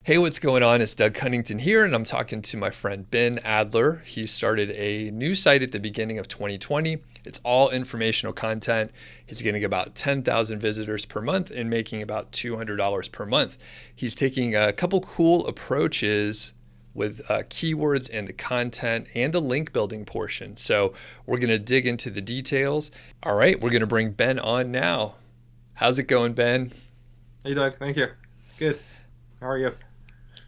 Hey, what's going on? It's Doug Cunnington here, and I'm talking to my friend Ben Adler. He started a new site at the beginning of 2020. It's all informational content. He's getting about 10,000 visitors per month and making about $200 per month. He's taking a couple cool approaches with keywords and the content and the link building portion. So we're going to dig into the details. All right, we're going to bring Ben on now. How's it going, Ben? Hey Doug, thank you. Good. How are you?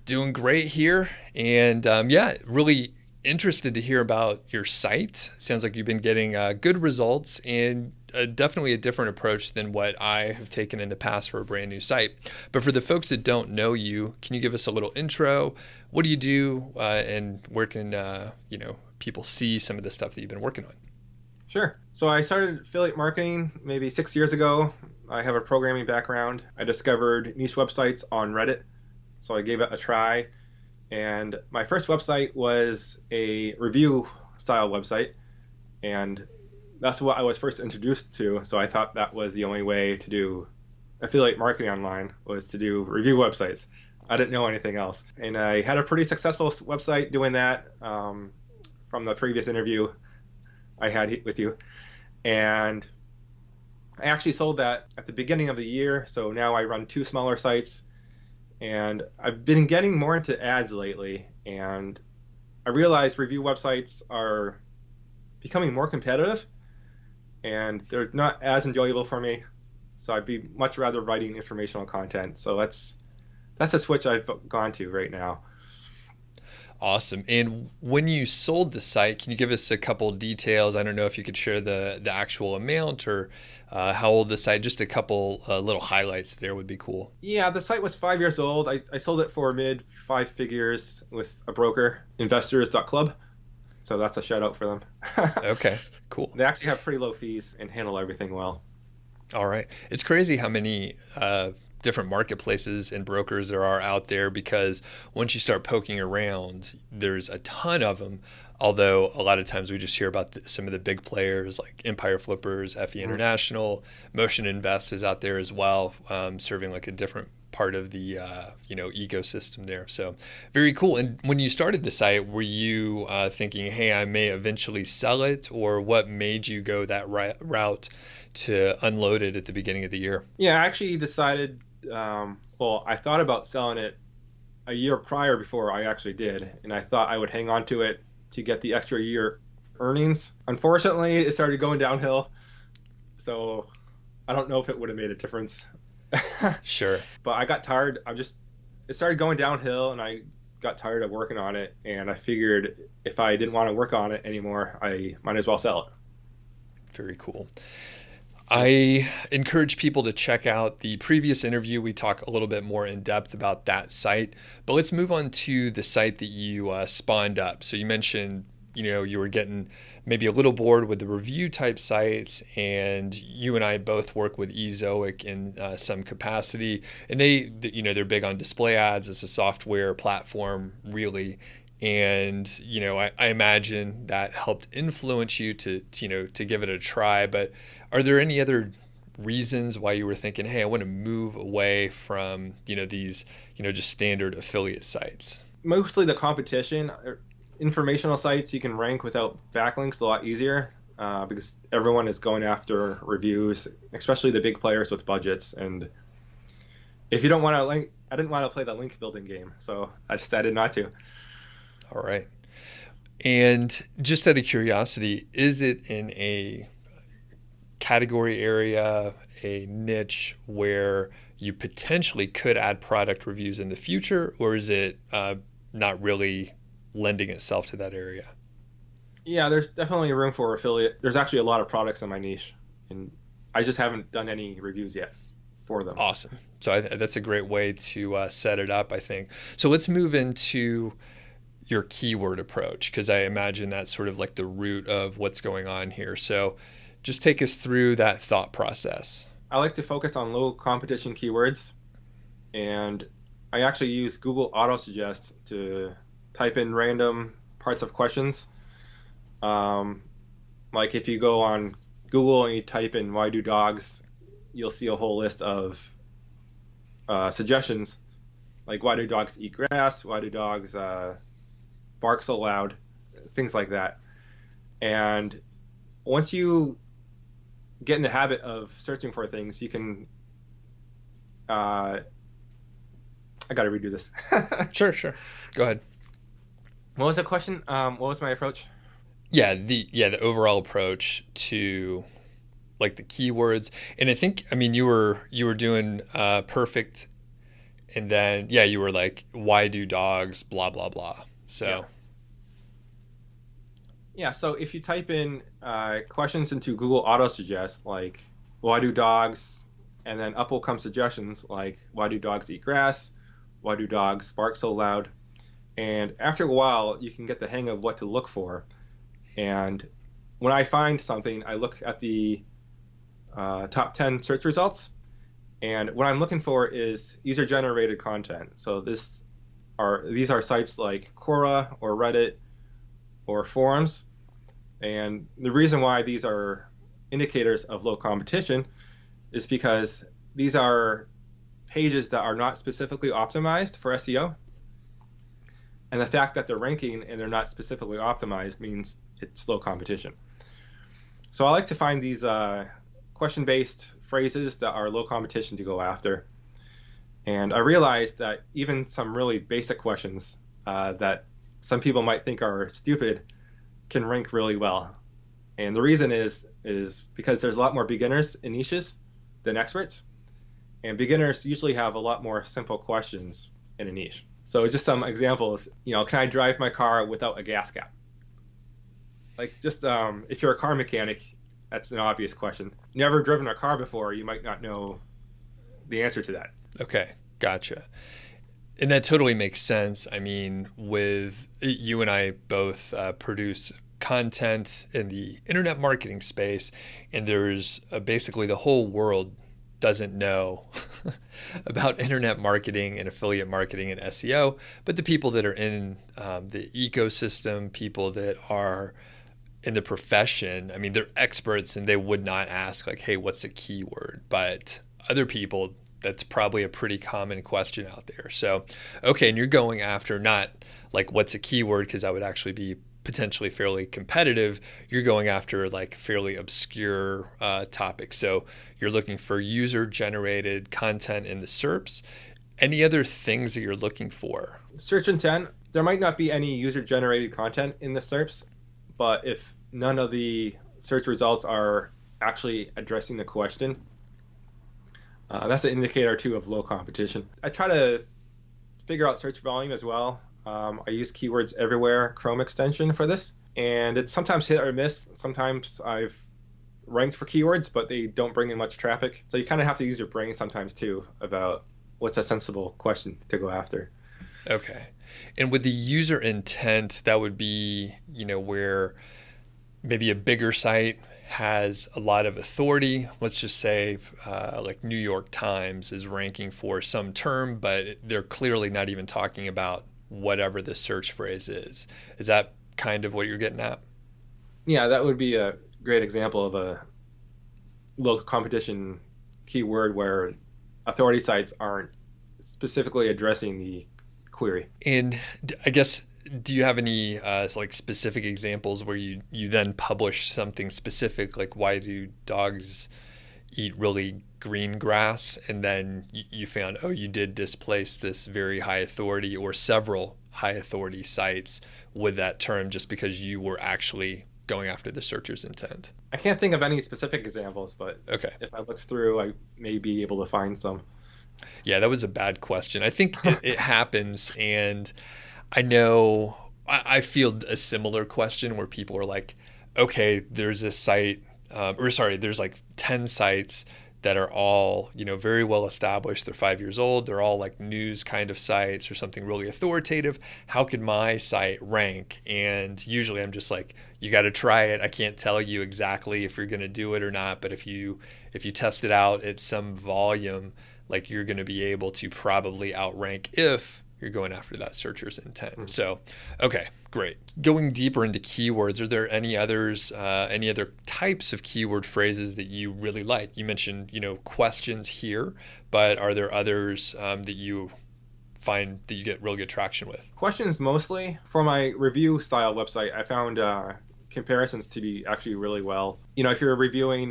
Doing great here. And yeah, really interested to hear about your site. Sounds like you've been getting good results and definitely a different approach than what I have taken in the past for a brand new site. But for the folks that don't know you, can you give us a little intro? What do you do, and where can people see some of the stuff that you've been working on? Sure. So I started affiliate marketing maybe 6 years ago. I have a programming background. I discovered niche websites on Reddit, so I gave it a try. And my first website was a review style website, and that's what I was first introduced to. So I thought that was the only way to do affiliate marketing online was to do review websites. I didn't know anything else. And I had a pretty successful website doing that from the previous interview I had with you. And I actually sold that at the beginning of the year. So now I run two smaller sites. And I've been getting more into ads lately. And I realized review websites are becoming more competitive and they're not as enjoyable for me. So I'd be much rather writing informational content. So that's a switch I've gone to right now. Awesome. And when you sold the site, can you give us a couple details? I don't know if you could share the actual amount or how old the site, just a couple little highlights there would be cool. Yeah, the site was 5 years old. I sold it for mid five figures with a broker, investors.club. So that's a shout out for them. Okay, cool. They actually have pretty low fees and handle everything well. All right. It's crazy how many different marketplaces and brokers there are out there because once you start poking around, there's a ton of them. Although a lot of times we just hear about some of the big players like Empire Flippers, FE Mhm. International, Motion Invest is out there as well, serving like a different part of the ecosystem there. So very cool. And when you started the site, were you thinking, hey, I may eventually sell it, or what made you go that route to unload it at the beginning of the year? Yeah, I actually decided, well, I thought about selling it a year prior before I actually did, and I thought I would hang on to it to get the extra year earnings. Unfortunately, it started going downhill, so I don't know if it would have made a difference. Sure. But I got tired. It started going downhill, and I got tired of working on it, and I figured if I didn't want to work on it anymore, I might as well sell it. Very cool. Yeah. I encourage people to check out the previous interview. We talk a little bit more in depth about that site, but let's move on to the site that you spawned up. So you mentioned, you were getting maybe a little bored with the review type sites, and you and I both work with Ezoic in some capacity, and they're big on display ads as a software platform, really. And I imagine that helped influence you to give it a try. But are there any other reasons why you were thinking, hey, I want to move away from these just standard affiliate sites? Mostly the competition. Informational sites you can rank without backlinks a lot easier because everyone is going after reviews, especially the big players with budgets. And if you don't want to link, I didn't want to play that link building game, so I decided not to. All right. And just out of curiosity, is it in a category area, a niche where you potentially could add product reviews in the future, or is it not really lending itself to that area? Yeah, there's definitely room for affiliate. There's actually a lot of products in my niche, and I just haven't done any reviews yet for them. Awesome. So that's a great way to set it up, I think. So let's move into your keyword approach because I imagine that's sort of like the root of what's going on here. So just take us through that thought process. I like to focus on low competition keywords, and I actually use Google Autosuggest to type in random parts of questions. Um, like if you go on Google and you type in "why do dogs," you'll see a whole list of suggestions Like, why do dogs eat grass? Why do dogs bark so loud? Things like that. And once you get in the habit of searching for things, you can. I got to redo this. Sure, sure. Go ahead. What was the question? What was my approach? The overall approach to like the keywords, and I think I mean you were doing perfect, and then yeah, you were like, why do dogs blah blah blah. Yeah. So Yeah. So if you type in questions into Google Auto Suggest, like why do dogs, and then up will come suggestions like why do dogs eat grass? Why do dogs bark so loud? And after a while, you can get the hang of what to look for. And when I find something, I look at the top 10 search results. And what I'm looking for is user-generated content. So these are sites like Quora or Reddit or forums. And the reason why these are indicators of low competition is because these are pages that are not specifically optimized for SEO. And the fact that they're ranking and they're not specifically optimized means it's low competition. So I like to find these question-based phrases that are low competition to go after. And I realized that even some really basic questions that some people might think are stupid can rank really well. And the reason is because there's a lot more beginners in niches than experts. And beginners usually have a lot more simple questions in a niche. So just some examples, can I drive my car without a gas cap? Like just if you're a car mechanic, that's an obvious question. Never driven a car before, you might not know the answer to that. okay, gotcha. And that totally makes sense. I mean, with you and I both produce content in the internet marketing space, and there's basically the whole world doesn't know about internet marketing and affiliate marketing and SEO, but the people that are in the ecosystem, people that are in the profession, I mean, they're experts and they would not ask, like, hey, what's a keyword? But other people, that's probably a pretty common question out there. So, okay, and you're going after not like what's a keyword, because that would actually be potentially fairly competitive. You're going after like fairly obscure topics. So you're looking for user generated content in the SERPs. Any other things that you're looking for? Search intent, there might not be any user generated content in the SERPs, but if none of the search results are actually addressing the question, that's an indicator too of low competition. I try to figure out search volume as well. I use Keywords Everywhere Chrome extension for this, and it's sometimes hit or miss. Sometimes I've ranked for keywords, but they don't bring in much traffic. So you kind of have to use your brain sometimes too about what's a sensible question to go after. Okay. And with the user intent, that would be, where maybe a bigger site has a lot of authority. Let's just say like New York Times is ranking for some term, but they're clearly not even talking about whatever the search phrase is. Is that kind of what you're getting at? Yeah, that would be a great example of a low competition keyword where authority sites aren't specifically addressing the query. And I guess, do you have any like specific examples where you then publish something specific, like why do dogs eat really green grass, and then you found, oh, you did displace this very high authority or several high authority sites with that term just because you were actually going after the searcher's intent? I can't think of any specific examples, but Okay. if I look through, I may be able to find some. Yeah, that was a bad question. I think it happens, and I know I field a similar question where people are like, okay, there's a site, or sorry, there's like 10 sites that are all, very well established. They're 5 years old. They're all like news kind of sites or something really authoritative. How could my site rank? And usually I'm just like, you got to try it. I can't tell you exactly if you're going to do it or not, but if you test it out at some volume, like you're going to be able to probably outrank if you're going after that searcher's intent. So, okay, great. Going deeper into keywords, are there any other types of keyword phrases that you really like? You mentioned, questions here, but are there others that you find that you get real good traction with? Questions mostly. For my review style website, I found comparisons to be actually really well. If you're reviewing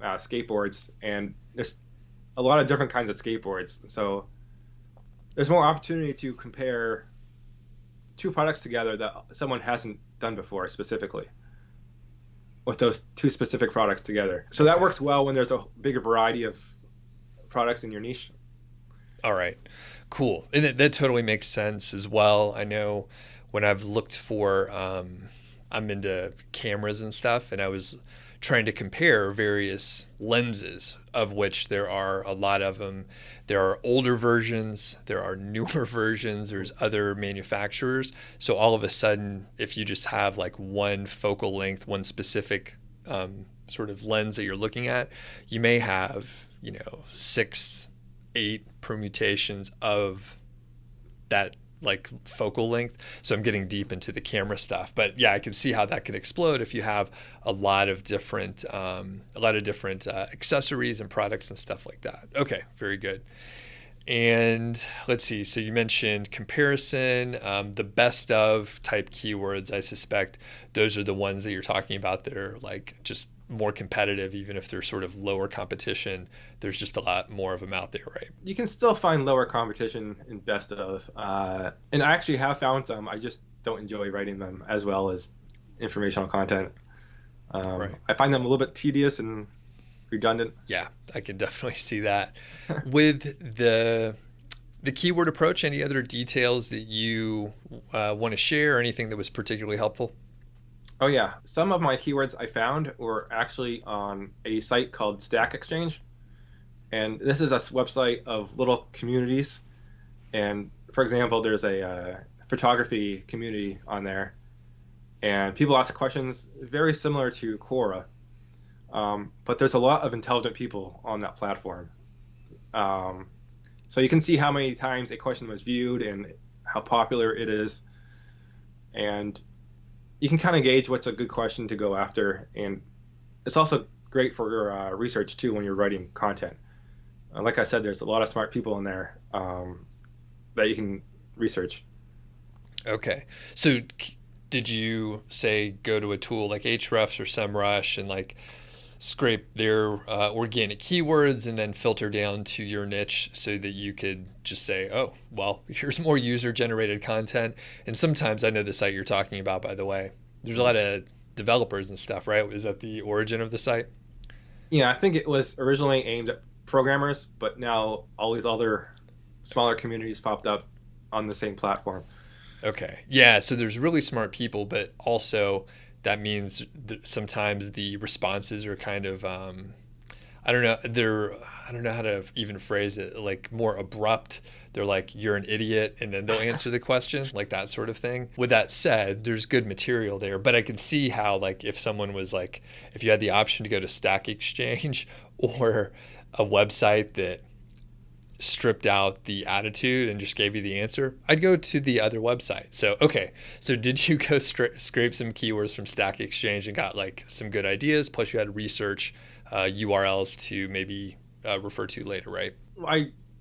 skateboards, and there's a lot of different kinds of skateboards, so there's more opportunity to compare two products together that someone hasn't done before specifically with those two specific products together. So that works well when there's a bigger variety of products in your niche. All right, cool. And that totally makes sense as well. I know when I've looked for, I'm into cameras and stuff, and I was trying to compare various lenses, of which there are a lot of them. There are older versions, there are newer versions, there's other manufacturers. So all of a sudden, if you just have like one focal length, one specific sort of lens that you're looking at, you may have, 6, 8 permutations of that like focal length. So I'm getting deep into the camera stuff, but yeah, I can see how that could explode if you have a lot of different accessories and products and stuff like that. Okay, very good. And let's see. So you mentioned comparison, the best of type keywords. I suspect those are the ones that you're talking about that are like just more competitive, even if they're sort of lower competition. There's just a lot more of them out there, right? You can still find lower competition in best of, and I actually have found some. I just don't enjoy writing them as well as informational content. Right. I find them a little bit tedious and redundant. Yeah, I can definitely see that. With the keyword approach, any other details that you want to share, or anything that was particularly helpful? Oh yeah, some of my keywords I found were actually on a site called Stack Exchange, and this is a website of little communities. And for example, there's a photography community on there, and people ask questions very similar to Quora, but there's a lot of intelligent people on that platform. So you can see how many times a question was viewed and how popular it is, and you can kind of gauge what's a good question to go after. And it's also great for research too when you're writing content. Like I said, there's a lot of smart people in there that you can research. Okay. So did you say go to a tool like Ahrefs or SEMrush and like scrape their organic keywords and then filter down to your niche so that you could just say, oh, well, here's more user generated content? And sometimes, I know the site you're talking about, by the way, there's a lot of developers and stuff, right? Is that the origin of the site? Yeah, I think it was originally aimed at programmers, but now all these other smaller communities popped up on the same platform. Okay. Yeah. So there's really smart people, but also that means sometimes the responses are kind of, I don't know, I don't know how to even phrase it, like more abrupt. They're like, you're an idiot, and then they'll answer the question, like that sort of thing. With that said, there's good material there, but I can see how, like, if someone was like, if you had the option to go to Stack Exchange or a website that stripped out the attitude and just gave you the answer, I'd go to the other website. So, okay. So did you go scrape some keywords from Stack Exchange and got like some good ideas? Plus you had research URLs to maybe refer to later, right?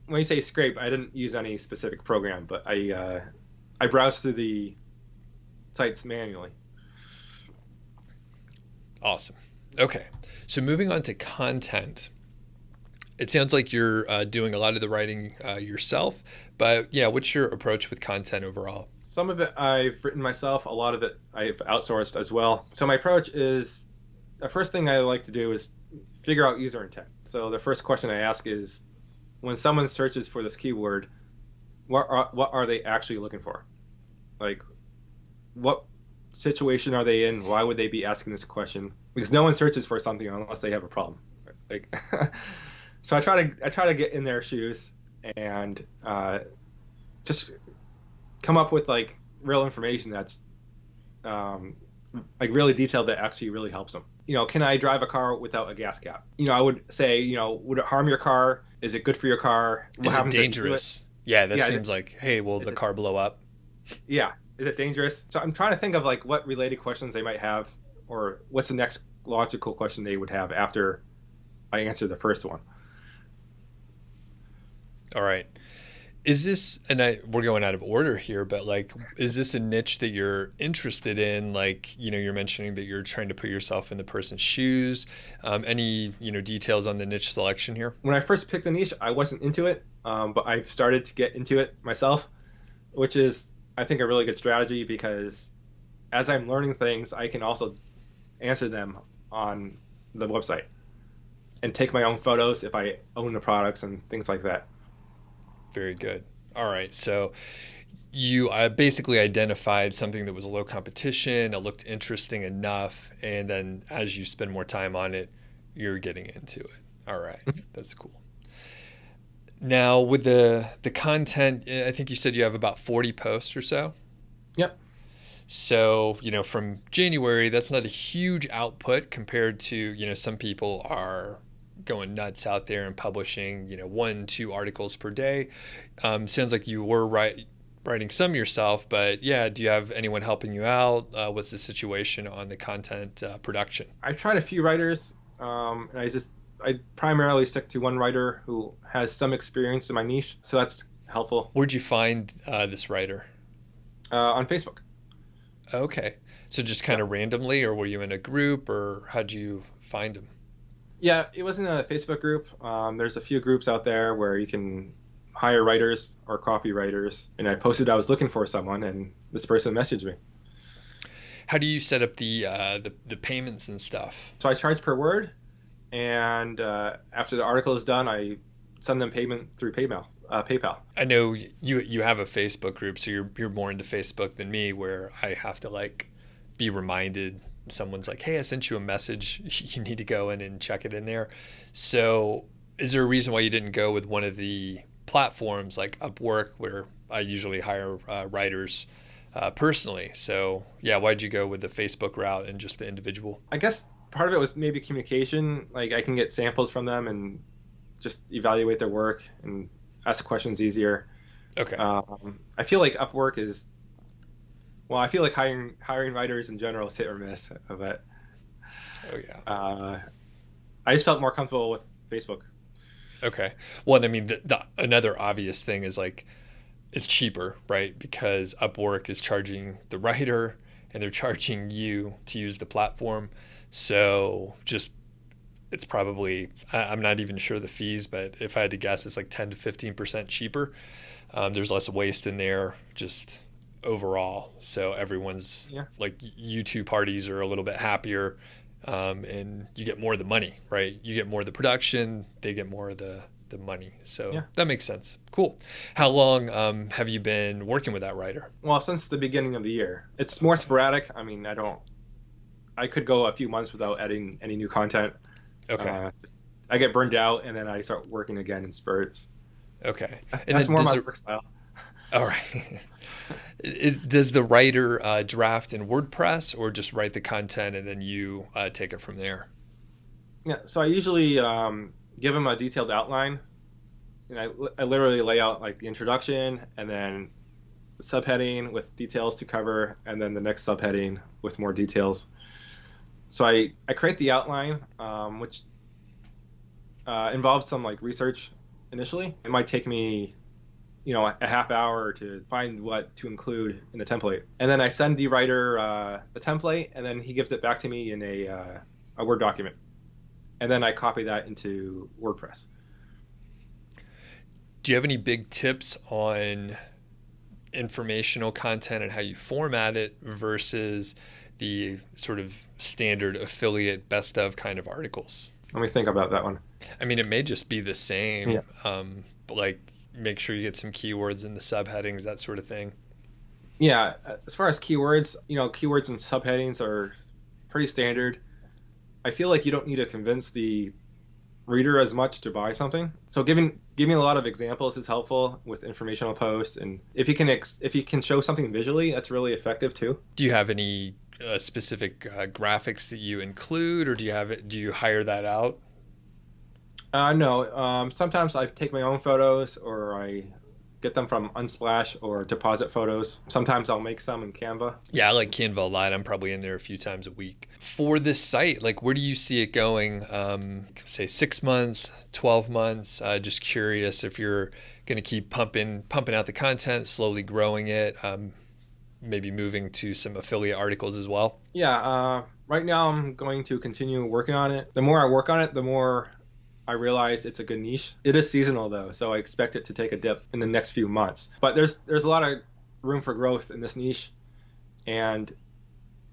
When you say scrape, I didn't use any specific program, but I browsed through the sites manually. Awesome. Okay. So moving on to content. It sounds like you're doing a lot of the writing yourself, but yeah, what's your approach with content overall? Some of it I've written myself, a lot of it I've outsourced as well. So my approach is, the first thing I like to do is figure out user intent. So the first question I ask is, when someone searches for this keyword, what are they actually looking for? Like, what situation are they in? Why would they be asking this question? Because no one searches for something unless they have a problem. Like, so I try to get in their shoes and just come up with like real information that's like really detailed that actually really helps them. Can I drive a car without a gas cap? I would say, would it harm your car? Is it good for your car? What Is it happens dangerous? Yeah, that seems like, hey, will the car blow up? Yeah. Is it dangerous? So I'm trying to think of like what related questions they might have, or what's the next logical question they would have after I answer the first one. All right. Is this, and we're going out of order here, but like, is this a niche that you're interested in? Like, you're mentioning that you're trying to put yourself in the person's shoes. Any, details on the niche selection here? When I first picked the niche, I wasn't into it, but I've started to get into it myself, which is, I think, a really good strategy because as I'm learning things, I can also answer them on the website and take my own photos if I own the products and things like that. Very good. All right. So you basically identified something that was low competition, it looked interesting enough, and then as you spend more time on it, you're getting into it. All right. That's cool. Now, with the content, I think you said you have about 40 posts or so. Yep. So, from January, that's not a huge output compared to, some people are going nuts out there and publishing, 1, 2 articles per day. Sounds like you were writing some yourself, but yeah, do you have anyone helping you out? What's the situation on the content production? I've tried a few writers, and I primarily stick to one writer who has some experience in my niche, so that's helpful. Where'd you find this writer? On Facebook. Okay. So just Yeah. kind of randomly, or were you in a group, or how'd you find him? Yeah, it wasn't a Facebook group. There's a few groups out there where you can hire writers or copywriters, and I posted I was looking for someone, and this person messaged me. How do you set up the payments and stuff? So I charge per word, and after the article is done, I send them payment through PayPal. I know you have a Facebook group, so you're more into Facebook than me, where I have to like be reminded. Someone's like, "Hey, I sent you a message. You need to go in and check it in there." So, is there a reason why you didn't go with one of the platforms like Upwork, where I usually hire writers personally? So, yeah, why'd you go with the Facebook route and just the individual? I guess part of it was maybe communication. Like I can get samples from them and just evaluate their work and ask questions easier. Okay. I feel like Upwork is, well, I feel like hiring writers in general is hit or miss, but Oh yeah. uh, I just felt more comfortable with Facebook. Okay. Well, and I mean, the another obvious thing is like it's cheaper, right? Because Upwork is charging the writer and they're charging you to use the platform. So just it's probably I'm not even sure the fees, but if I had to guess, it's like 10 to 15% cheaper. There's less waste in there, just overall. So everyone's Yeah, like you two parties are a little bit happier, and you get more of the money, right? You get more of the production, they get more of the money. So yeah. that makes sense. Cool. How long have you been working with that writer? Well, since the beginning of the year, it's more sporadic. I mean, I could go a few months without adding any new content. Okay. Just, I get burned out and then I start working again in spurts. Okay. And That's then more my work style. all right. Does the writer draft in WordPress or just write the content and then you take it from there? Yeah, so I usually give them a detailed outline, and I literally lay out like the introduction and then the subheading with details to cover, and then the next subheading with more details. So I create the outline, which involves some like research initially. It might take me, a half hour to find what to include in the template, and then I send the writer the template, and then he gives it back to me in a Word document, and then I copy that into WordPress. Do you have any big tips on informational content and how you format it versus the sort of standard affiliate best of kind of articles? Let me think about that one. I mean, it may just be the same, Yeah. but like make sure you get some keywords in the subheadings, that sort of thing. Yeah, as far as keywords, keywords and subheadings are pretty standard. I feel like you don't need to convince the reader as much to buy something. So giving a lot of examples is helpful with informational posts, and if you can show something visually, that's really effective too. Do you have any specific graphics that you include, or do you hire that out? No, sometimes I take my own photos or I get them from Unsplash or Deposit Photos. Sometimes I'll make some in Canva. Yeah, I like Canva a lot. I'm probably in there a few times a week. For this site, like where do you see it going? Say 6 months, 12 months. Just curious if you're going to keep pumping out the content, slowly growing it, maybe moving to some affiliate articles as well. Yeah, right now I'm going to continue working on it. The more I work on it, the more I realize it's a good niche. It is seasonal though, so I expect it to take a dip in the next few months. But there's a lot of room for growth in this niche, and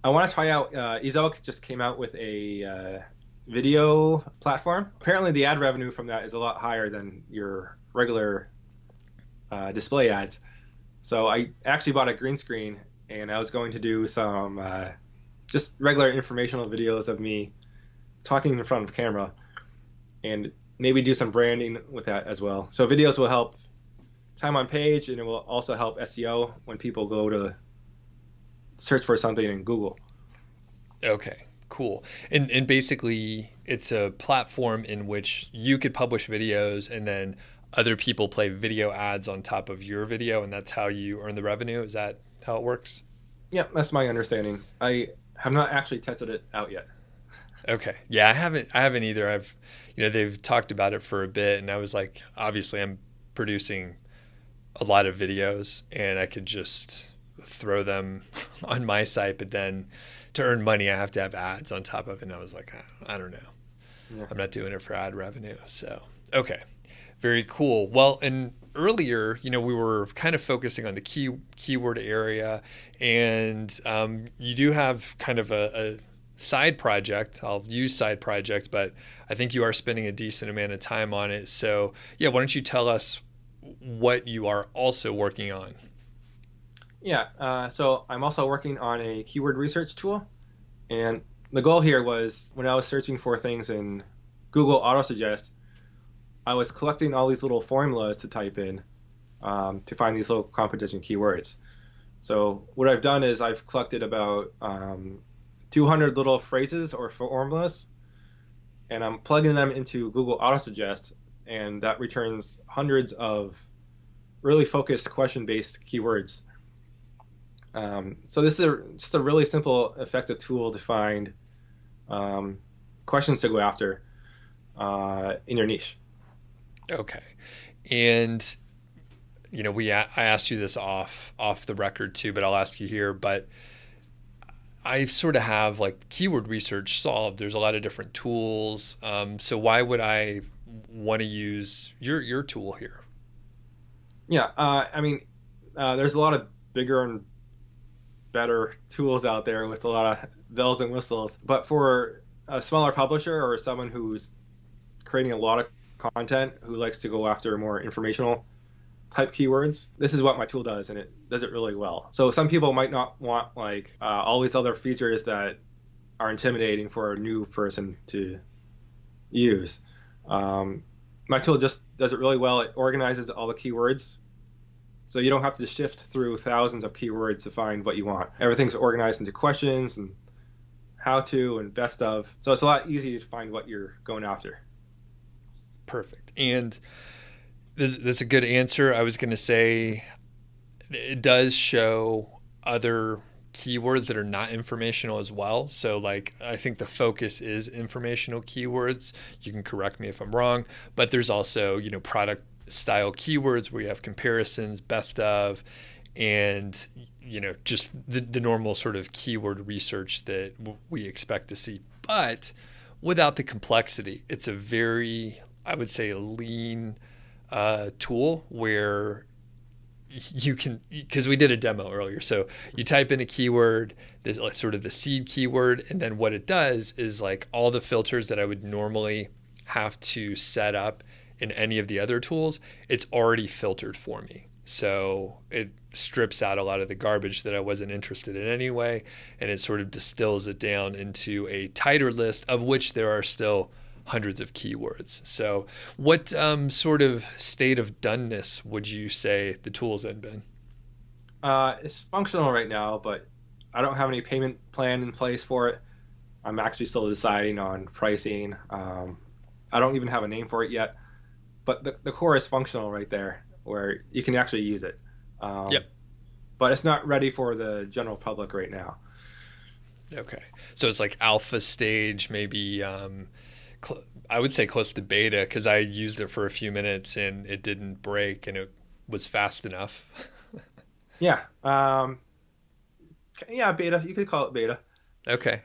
I want to try out. Ezoic just came out with a video platform. Apparently, the ad revenue from that is a lot higher than your regular display ads. So I actually bought a green screen, and I was going to do some just regular informational videos of me talking in front of the camera, and maybe do some branding with that as well. So videos will help time on page, and it will also help SEO when people go to search for something in Google. Okay, cool. And basically, it's a platform in which you could publish videos and then other people play video ads on top of your video, and that's how you earn the revenue. Is that how it works? Yeah, that's my understanding. I have not actually tested it out yet. Okay. Yeah, I haven't either. They've talked about it for a bit, and I was like, obviously I'm producing a lot of videos and I could just throw them on my site, but then to earn money I have to have ads on top of it. And I was like, I don't know. Yeah. I'm not doing it for ad revenue. So, okay. Very cool. Well, and earlier, we were kind of focusing on the keyword area, and you do have kind of a side project. I'll use side project, but I think you are spending a decent amount of time on it. So, yeah, why don't you tell us what you are also working on? Yeah, so I'm also working on a keyword research tool, and the goal here was when I was searching for things in Google Autosuggest, I was collecting all these little formulas to type in to find these little competition keywords. So what I've done is I've collected about 200 little phrases or formulas, and I'm plugging them into Google Autosuggest, and that returns hundreds of really focused question-based keywords. So this is just a really simple, effective tool to find questions to go after in your niche. Okay. And I asked you this off the record too, but I'll ask you here. But I sort of have like keyword research solved. There's a lot of different tools. So why would I want to use your tool here? Yeah, I mean, there's a lot of bigger and better tools out there with a lot of bells and whistles. But for a smaller publisher or someone who's creating a lot of content, who likes to go after more informational type keywords, this is what my tool does, and it does it really well. So some people might not want like all these other features that are intimidating for a new person to use. My tool just does it really well. It organizes all the keywords, so you don't have to shift through thousands of keywords to find what you want. Everything's organized into questions and how to and best of, so it's a lot easier to find what you're going after. Perfect. And that's a good answer. I was going to say it does show other keywords that are not informational as well. So like I think the focus is informational keywords. You can correct me if I'm wrong, but there's also, product style keywords where you have comparisons, best of, and just the normal sort of keyword research that we expect to see, but without the complexity. It's a very, I would say, lean tool where you can, because we did a demo earlier. So you type in a keyword, this sort of the seed keyword, and then what it does is like all the filters that I would normally have to set up in any of the other tools, it's already filtered for me. So it strips out a lot of the garbage that I wasn't interested in anyway, and it sort of distills it down into a tighter list, of which there are still hundreds of keywords. So what sort of state of doneness would you say the tool's in, Ben? It's functional right now, but I don't have any payment plan in place for it. I'm actually still deciding on pricing. I don't even have a name for it yet, but the core is functional right there. where you can actually use it. Yep. Um, but it's not ready for the general public right now. Okay. So it's like alpha stage, maybe I would say close to beta because I used it for a few minutes and it didn't break and it was fast enough. Yeah. Yeah, beta. You could call it beta. Okay.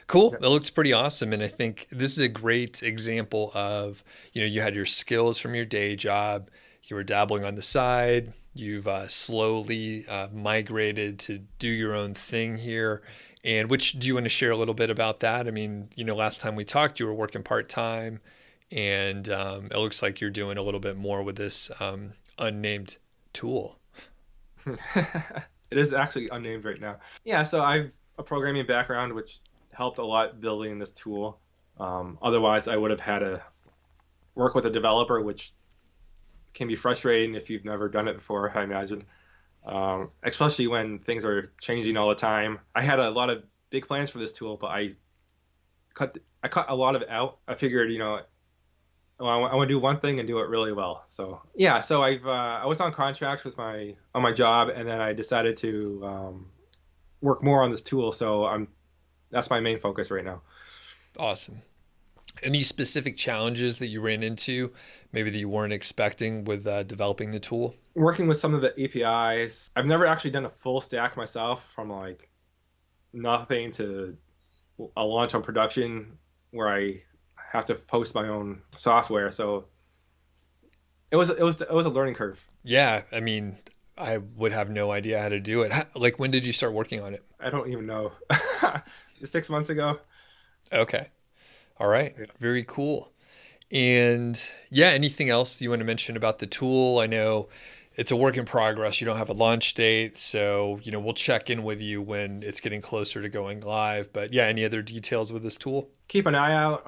Cool. Yeah. That looks pretty awesome. And I think this is a great example of, you had your skills from your day job, you were dabbling on the side, you've slowly migrated to do your own thing here. And which do you want to share a little bit about that? I mean, last time we talked, you were working part time, and it looks like you're doing a little bit more with this unnamed tool. It is actually unnamed right now. Yeah, so I've a programming background, which helped a lot building this tool. Otherwise, I would have had to work with a developer, which can be frustrating if you've never done it before, I imagine. Especially when things are changing all the time. I had a lot of big plans for this tool, but I cut a lot of it out. I figured, well, I want to do one thing and do it really well. So yeah, so I was on contract with my on my job, and then I decided to work more on this tool. So that's my main focus right now. Awesome. Any specific challenges that you ran into, maybe that you weren't expecting with developing the tool? Working with some of the APIs, I've never actually done a full stack myself from like nothing to a launch on production where I have to post my own software. So it was a learning curve. Yeah, I mean, I would have no idea how to do it. Like, when did you start working on it? I don't even know. 6 months ago. Okay. All right. Yeah. Very cool. And yeah, anything else you want to mention about the tool? I know it's a work in progress. You don't have a launch date, so we'll check in with you when it's getting closer to going live. But yeah, any other details with this tool? Keep an eye out.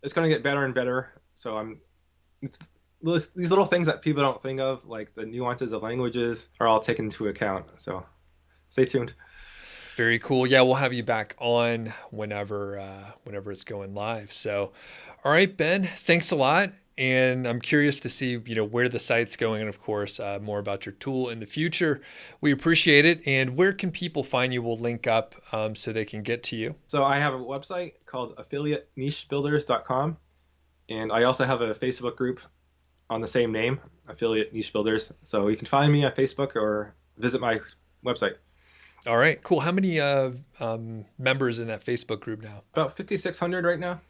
It's going to get better and better. So it's these little things that people don't think of, like the nuances of languages, are all taken into account. So stay tuned. Very cool. Yeah, we'll have you back on whenever it's going live. So, all right, Ben, thanks a lot. And I'm curious to see, where the site's going, and of course, more about your tool in the future. We appreciate it. And where can people find you? We'll link up so they can get to you. So I have a website called affiliatenichebuilders.com, and I also have a Facebook group on the same name, Affiliate Niche Builders. So you can find me on Facebook or visit my website. All right, cool. How many members in that Facebook group now? About 5,600 right now.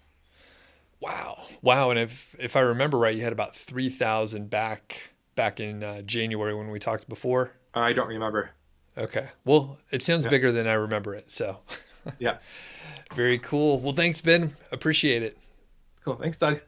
Wow, wow. And if I remember right, you had about 3,000 back in January when we talked before. I don't remember. Okay. Well, it sounds Yeah. bigger than I remember it. So Yeah. very cool. Well, thanks, Ben. Appreciate it. Cool. Thanks, Doug.